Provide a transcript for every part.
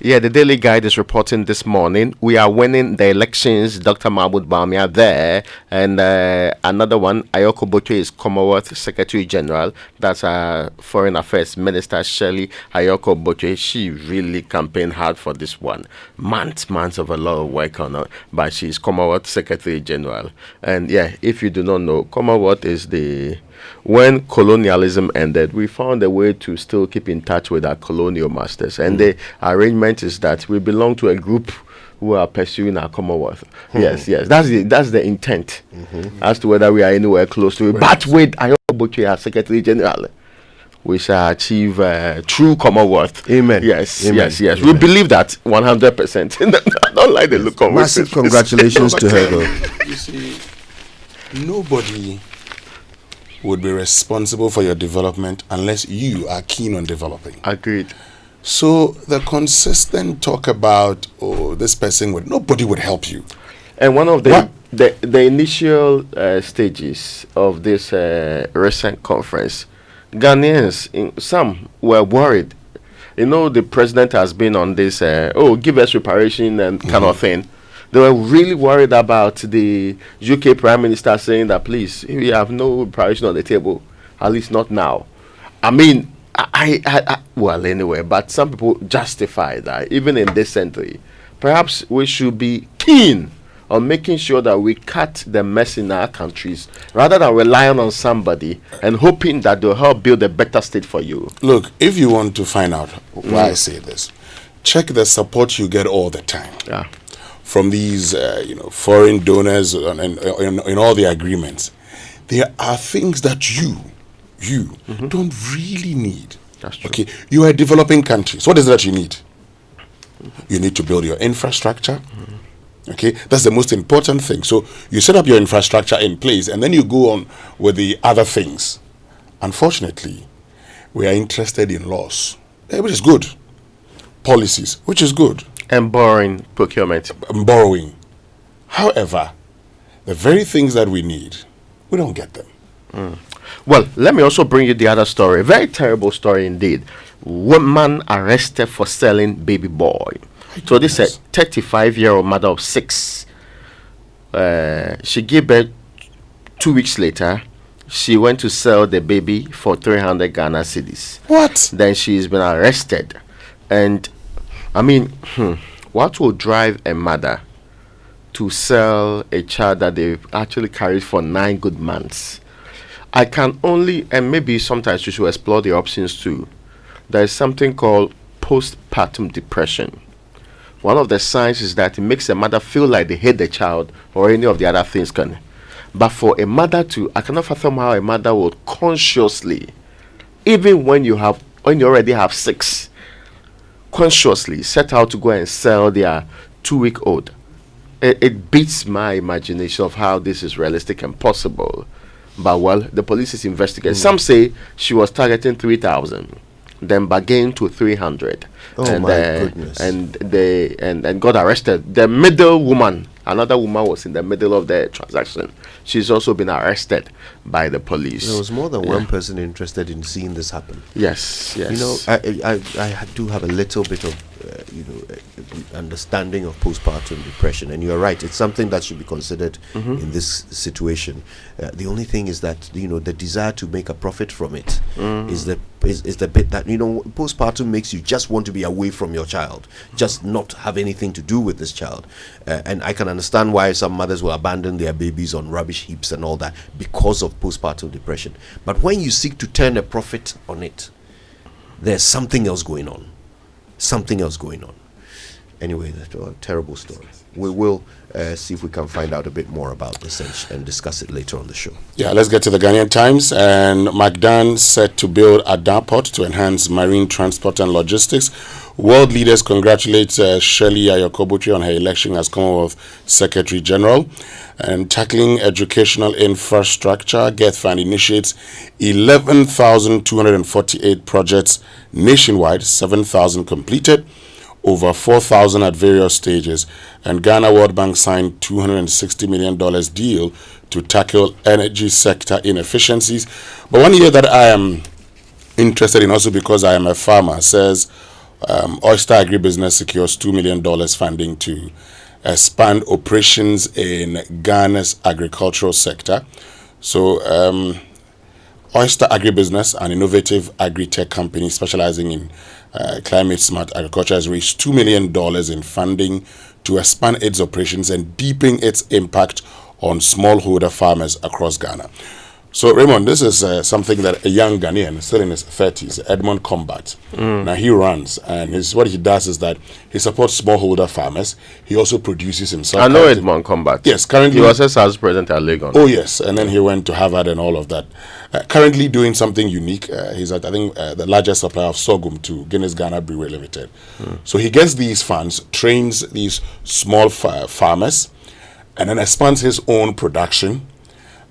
Yeah, the Daily Guide is reporting this morning. We are winning the elections. Dr. Mahmoud Bamia there. And another one, Ayoko Boche is Commonwealth Secretary General. That's Foreign Affairs Minister Shirley Ayoko Boche. She really campaigned hard for this one. Months of a lot of work on her. But she's Commonwealth Secretary General. And yeah, if you do not know, Commonwealth is the... When colonialism ended, we found a way to still keep in touch with our colonial masters. And the arrangement is that we belong to a group who are pursuing our Commonwealth. Yes. That's the intent as to whether we are anywhere close to it. But with Ayoboche as Secretary General, we shall achieve true Commonwealth. Amen. Yes. Amen. Amen. We believe that 100%. I don't like the look of it. Massive congratulations to her, though. You see, nobody would be responsible for your development unless you are keen on developing. Agreed. So the consistent talk about, this person nobody would help you. And one of the initial stages of this recent conference, Ghanaians, some were worried. You know, the president has been on this, give us reparation and kind of thing. They were really worried about the UK Prime Minister saying that, please, we have no reparation on the table, at least not now. I mean, well, anyway, but some people justify that, even in this century. Perhaps we should be keen on making sure that we cut the mess in our countries rather than relying on somebody and hoping that they'll help build a better state for you. Look, if you want to find out why I say this, check the support you get all the time. Yeah. From these, foreign donors and in all the agreements. There are things that you don't really need. That's true. Okay, you are a developing country. So what is it that you need? You need to build your infrastructure. Okay, that's the most important thing. So you set up your infrastructure in place, and then you go on with the other things. Unfortunately, we are interested in laws, which is good. Policies, which is good. And borrowing procurement. Borrowing. However, the very things that we need, we don't get them. Well, let me also bring you the other story. Very terrible story indeed. Woman arrested for selling baby boy. So this is a 35-year-old mother of 6. She gave birth 2 weeks later. She went to sell the baby for 300 Ghana cedis. What? Then she's been arrested. And I mean, what will drive a mother to sell a child that they've actually carried for 9 good months? I can only, and maybe sometimes you should explore the options too. There is something called postpartum depression. One of the signs is that it makes a mother feel like they hate the child or any of the other things can. But for a mother to, I cannot fathom how a mother would consciously, even when you already have 6, consciously set out to go and sell their 2-week-old. It beats my imagination of how this is realistic and possible. But well, the police is investigating. Some say she was targeting 3,000, then bargained to 300. Oh my goodness! And got arrested. The middle woman, another woman, was in the middle of the transaction. She's also been arrested by the police. There was more than one person interested in seeing this happen. Yes. You know, I do have a little bit of understanding of postpartum depression, and you're right. It's something that should be considered in this situation. The only thing is that the desire to make a profit from it is the bit that postpartum makes you just want to be away from your child, just not have anything to do with this child. And I can understand why some mothers will abandon their babies on rubbish heaps and all that because of postpartum depression. But when you seek to turn a profit on it, there's something else going on. Anyway, that's a terrible story. We will see if we can find out a bit more about this and discuss it later on the show. Yeah, let's get to the Ghanaian Times. And Magdan set to build a port to enhance marine transport and logistics. World leaders congratulate Shirley Ayokobuchi on her election as Commonwealth Secretary General. And tackling educational infrastructure, GETFund initiates 11,248 projects nationwide, 7,000 completed, over 4,000 at various stages. And Ghana World Bank signed $260 million deal to tackle energy sector inefficiencies. But one year that I am interested in, also because I am a farmer, says Oyster Agribusiness secures $2 million funding to expand operations in Ghana's agricultural sector. So, Oyster Agribusiness, an innovative agri-tech company specializing in climate-smart agriculture, has raised $2 million in funding to expand its operations and deepen its impact on smallholder farmers across Ghana. So, Raymond, this is something that a young Ghanaian, still in his 30s, Edmond Combat, now he runs, and what he does is that he supports smallholder farmers. He also produces himself. I know Edmond Combat. Yes, currently. He was SARS president at Legon. Oh, yes, and then he went to Harvard and all of that. Currently doing something unique. He's at, I think, the largest supplier of sorghum to Guinness Ghana Brewery Limited. So he gets these funds, trains these small farmers, and then expands his own production.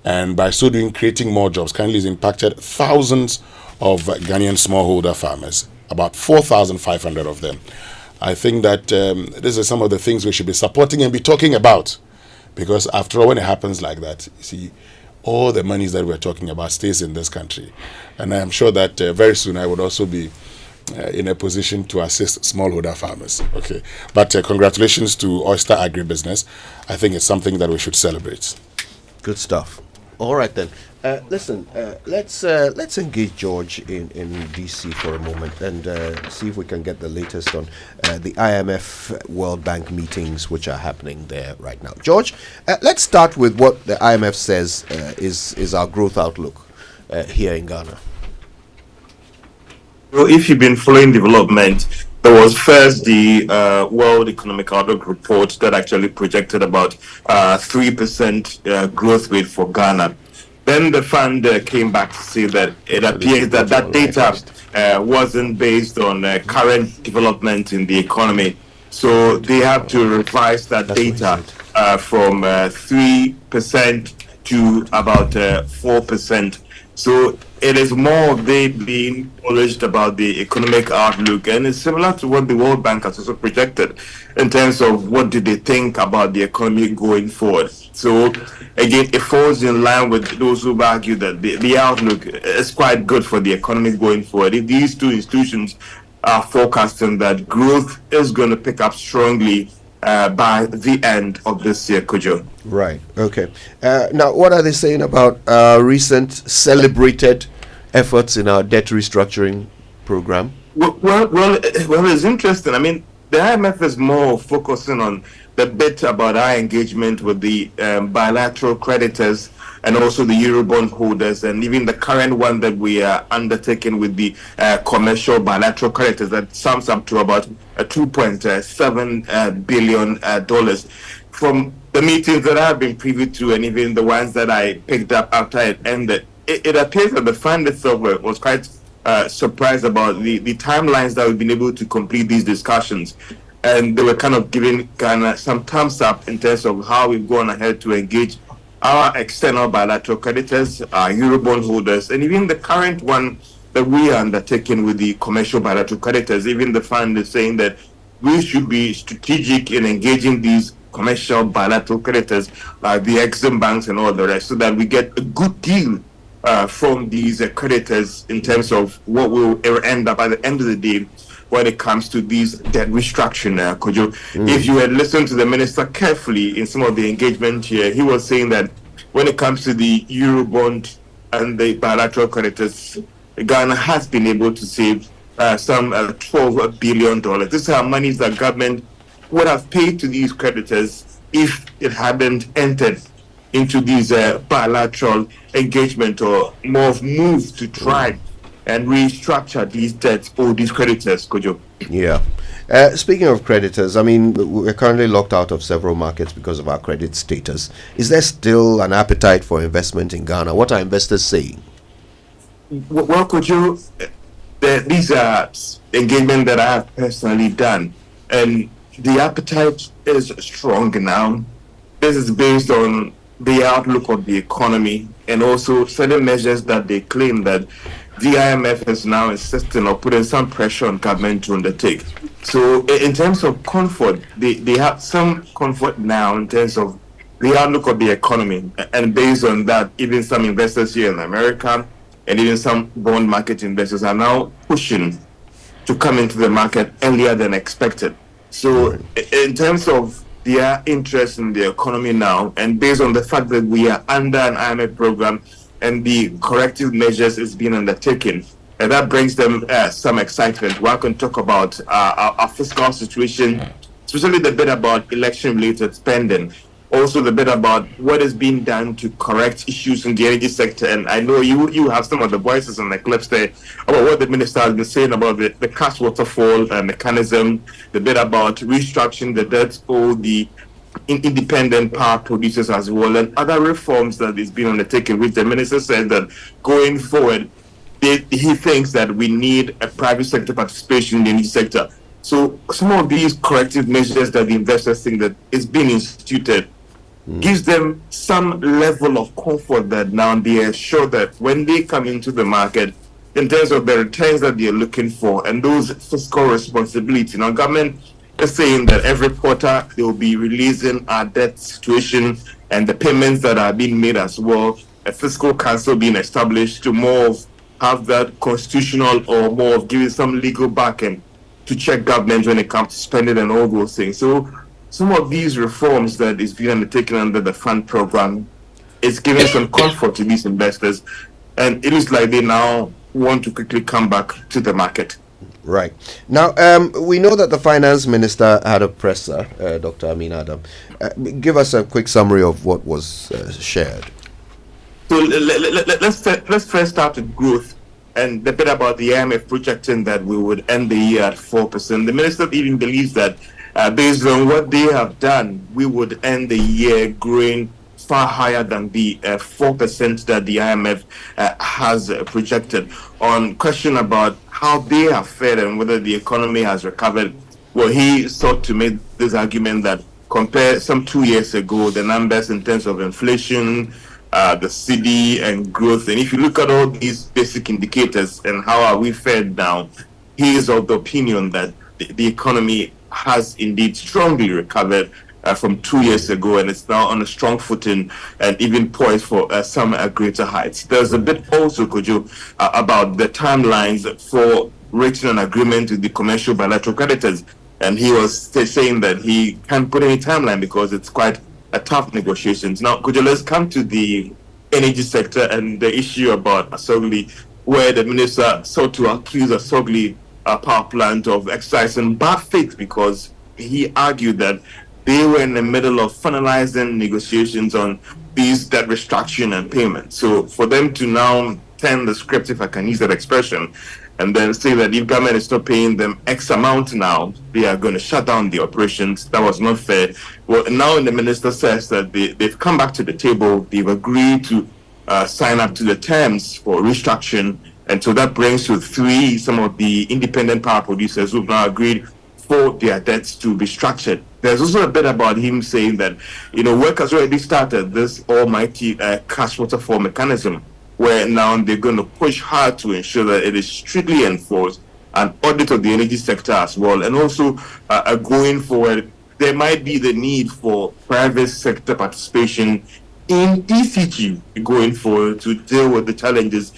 And by so doing, creating more jobs. Currently, he's impacted thousands of Ghanaian smallholder farmers, about 4,500 of them. I think that this is some of the things we should be supporting and be talking about. Because after all, when it happens like that, you see, all the monies that we're talking about stays in this country. And I am sure that very soon I would also be in a position to assist smallholder farmers. Okay. But congratulations to Oyster Agribusiness. I think it's something that we should celebrate. Good stuff. All right then. Listen, let's engage George in DC for a moment and see if we can get the latest on the IMF World Bank meetings which are happening there right now. George, let's start with what the IMF says is our growth outlook here in Ghana. Well, if you've been following development, there was first the World Economic Outlook report that actually projected about 3% growth rate for Ghana. Then the fund came back to say that it appears that that data wasn't based on current development in the economy. So they have to revise that data from 3% to about 4%. So it is more of they being polished about the economic outlook, and it's similar to what the World Bank has also projected in terms of what do they think about the economy going forward. So again, it falls in line with those who argue that the outlook is quite good for the economy going forward. If these two institutions are forecasting that growth is going to pick up strongly by the end of this year, Kojo. Right. Okay. Now, what are they saying about recent celebrated efforts in our debt restructuring program? Well, it's interesting. I mean, the IMF is more focusing on the bit about our engagement with the bilateral creditors and also the Eurobond holders, and even the current one that we are undertaking with the commercial bilateral creditors that sums up to about $2.7 billion. From the meetings that I've been privy to, and even the ones that I picked up after it ended, it appears that the fund itself was quite surprised about the timelines that we've been able to complete these discussions. And they were kind of giving Ghana some thumbs up in terms of how we've gone ahead to engage our external bilateral creditors, our Eurobond holders, and even the current one that we are undertaking with the commercial bilateral creditors. Even the fund is saying that we should be strategic in engaging these commercial bilateral creditors, like the Exim banks and all the rest, so that we get a good deal from these creditors in terms of what will end up at the end of the day when it comes to these debt restructuring, Kojo. If you had listened to the minister carefully in some of the engagement here, he was saying that when it comes to the Eurobond and the bilateral creditors, Ghana has been able to save some $12 billion. These are monies that government would have paid to these creditors if it hadn't entered into these bilateral engagement or more of moves to try and restructure these debts or these creditors, Kojo. Yeah. Speaking of creditors, I mean, we're currently locked out of several markets because of our credit status. Is there still an appetite for investment in Ghana? What are investors saying? Well, Kojo, these are engagement that I have personally done, and the appetite is strong now. This is based on the outlook of the economy and also certain measures that they claim that the IMF is now insisting or putting some pressure on government to undertake. So in terms of comfort, they have some comfort now in terms of the outlook of the economy. And based on that, even some investors here in America and even some bond market investors are now pushing to come into the market earlier than expected. So, in terms of their interest in the economy now, and based on the fact that we are under an IMF program and the corrective measures is being undertaken, and that brings them some excitement. One can talk about our fiscal situation, especially the bit about election-related spending. Also, the bit about what is being done to correct issues in the energy sector. And I know you have some of the voices and the clips there about what the minister has been saying about the cash waterfall mechanism, the bit about restructuring the debt for the independent power producers as well, and other reforms that is being undertaken, which the minister said that going forward, he thinks that we need a private sector participation in the energy sector. So some of these corrective measures that the investors think that is being instituted gives them some level of comfort that now they are sure that when they come into the market, in terms of the returns that they're looking for and those fiscal responsibility. Now, government is saying that every quarter they will be releasing our debt situation and the payments that are being made as well. A fiscal council being established to more of have that constitutional or more of giving some legal backing to check government when it comes to spending and all those things. So some of these reforms that is being undertaken under the fund program is giving some comfort to these investors, and it is like they now want to quickly come back to the market. Right. Now, we know that the finance minister had a presser, Dr. Amin Adam. Give us a quick summary of what was shared. So let's first start with growth and the bit about the IMF projecting that we would end the year at 4%. The minister even believes that based on what they have done, we would end the year growing far higher than the 4% that the IMF has projected. On question about how they have fared and whether the economy has recovered, well, he sought to make this argument that compare some 2 years ago, the numbers in terms of inflation, the CD and growth, and if you look at all these basic indicators and how are we fared now, he is of the opinion that the economy has indeed strongly recovered from 2 years ago, and it's now on a strong footing and even poised for some greater heights. There's a bit also, Kojo, about the timelines for reaching an agreement with the commercial bilateral creditors, and he was saying that he can't put any timeline because it's quite a tough negotiations. Now, Kojo, let's come to the energy sector and the issue about Asogli, where the minister sought to accuse Asogli power plant of exercising bad faith because he argued that they were in the middle of finalizing negotiations on these debt restructuring and payment. So for them to now turn the script, if I can use that expression, and then say that if government is not paying them X amount now, they are going to shut down the operations, that was not fair. Well, now the minister says that they've come back to the table, they've agreed to sign up to the terms for restructuring, and so that brings to three some of the independent power producers who've now agreed for their debts to be structured. There's also a bit about him saying that, work has already started this almighty cash waterfall mechanism, where now they're going to push hard to ensure that it is strictly enforced, an audit of the energy sector as well, and also going forward, there might be the need for private sector participation in ECG going forward to deal with the challenges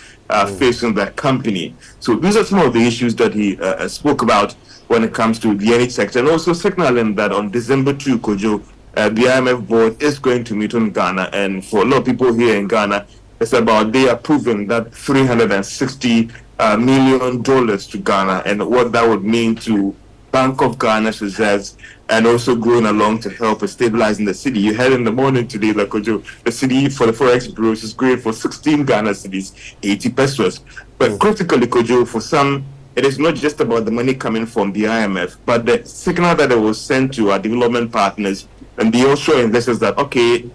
facing that company. So these are some of the issues that he spoke about when it comes to the energy sector, and also signaling that on December 2, Kojo, the IMF board is going to meet in Ghana, and for a lot of people here in Ghana, it's about they approving that $360 million to Ghana and what that would mean to Bank of Ghana's reserves, and also going along to help with stabilizing the city. You heard in the morning today that the city for the Forex bureaus is going for 16 Ghana cities, 80 pesos. But critically, Kojo, for some, it is not just about the money coming from the IMF, but the signal that it was sent to our development partners and the offshore investors that, okay,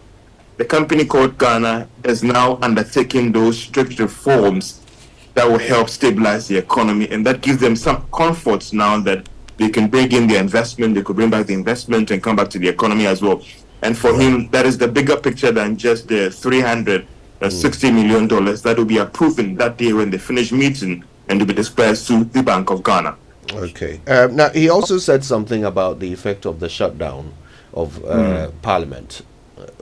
the company called Ghana is now undertaking those strict reforms that will help stabilize the economy, and that gives them some comfort now that they can bring in the investment, they could bring back the investment and come back to the economy as well. And for him, that is the bigger picture than just the $360 million that will be approved in that day when they finish meeting and to be dispersed to the Bank of Ghana. Okay. Now, he also said something about the effect of the shutdown of Parliament.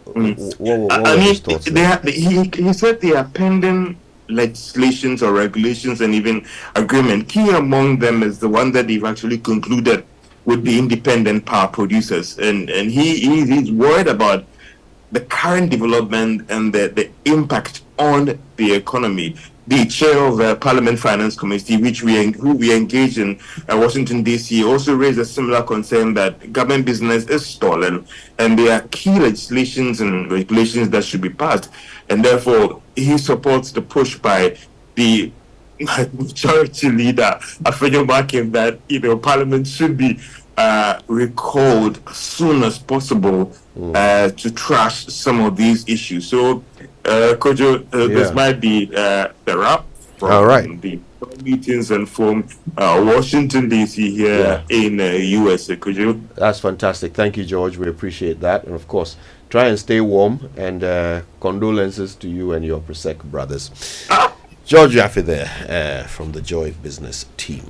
What were his thoughts? He said they are pending legislations or regulations and even agreement. Key among them is the one that they've actually concluded with the independent power producers, and he's worried about the current development and the impact on the economy. The chair of the Parliament Finance Committee, who we engage in Washington, D.C., also raised a similar concern that government business is stalling and there are key legislations and regulations that should be passed. And therefore, he supports the push by the majority leader, Afenyo Makin, that Parliament should be recalled as soon as possible to trash some of these issues. So, Kojo, this might be the wrap from the meetings and from Washington, D.C. here in USA. Kojo? That's fantastic. Thank you, George. We appreciate that. And of course, try and stay warm, and condolences to you and your Prosec brothers. George Wiafe there from the Joy of Business team.